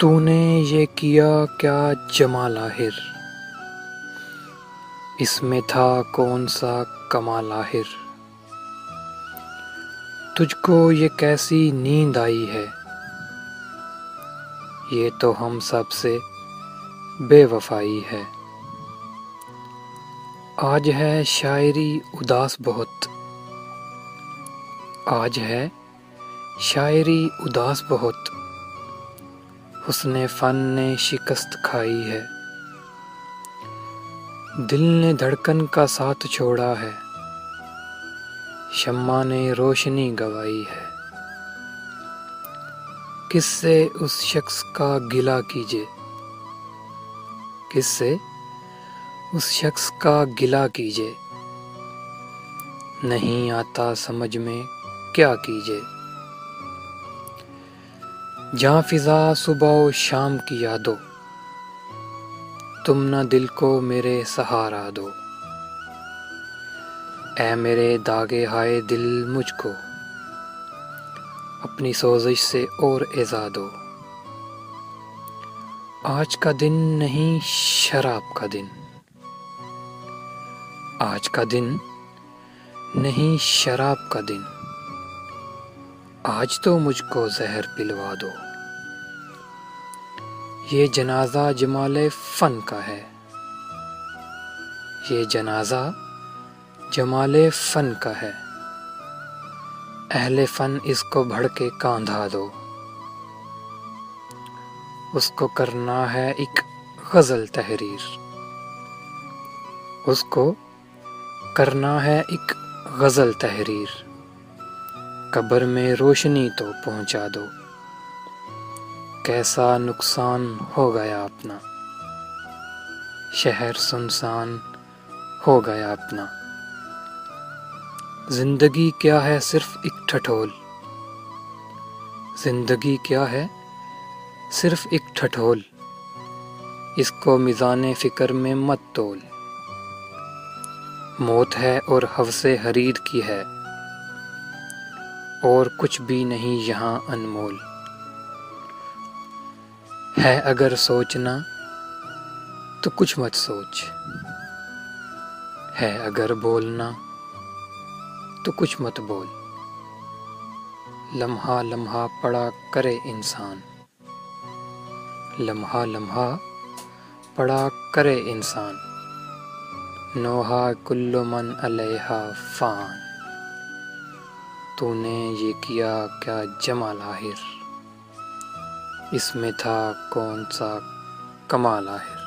تو نے یہ کیا کیا جمال آخر، اس میں تھا کون سا کمال آخر۔ تجھ کو یہ کیسی نیند آئی ہے، یہ تو ہم سب سے بے وفائی ہے۔ آج ہے شاعری اداس بہت، آج ہے شاعری اداس بہت، حسن فن نے شکست کھائی ہے۔ دل نے دھڑکن کا ساتھ چھوڑا ہے، شمع نے روشنی گنوائی ہے۔ کس سے اس شخص کا گلہ کیجے، کس سے اس شخص کا گلہ کیجے، نہیں آتا سمجھ میں کیا کیجے۔ جاں فضا صبح و شام کی یادو، تم نہ دل کو میرے سہارا دو۔ اے میرے داغے ہائے دل مجھ کو، اپنی سوزش سے اور ایذا دو۔ آج کا دن نہیں شراب کا دن، آج کا دن نہیں شراب کا دن، آج تو مجھ کو زہر پلوا دو۔ یہ جنازہ جمال فن کا ہے، یہ جنازہ جمال فن کا ہے، اہل فن اس کو بڑھ کے کاندھا دو۔ اس کو کرنا ہے ایک غزل تحریر، اس کو کرنا ہے ایک غزل تحریر، قبر میں روشنی تو پہنچا دو۔ کیسا نقصان ہو گیا اپنا، شہر سنسان ہو گیا اپنا۔ زندگی کیا ہے صرف ایک ٹھٹھول، زندگی کیا ہے صرف ایک ٹھٹھول، اس کو میزان فکر میں مت تول۔ موت ہے اور حوث حریر کی ہے، اور کچھ بھی نہیں یہاں انمول۔ ہے اگر سوچنا تو کچھ مت سوچ، ہے اگر بولنا تو کچھ مت بول۔ لمحہ لمحہ پڑا کرے انسان، لمحہ لمحہ پڑا کرے انسان، نوحہ کل من علیہا فان۔ تو نے یہ کیا کیا جمال آخر، اس میں تھا کون سا کمال آخر۔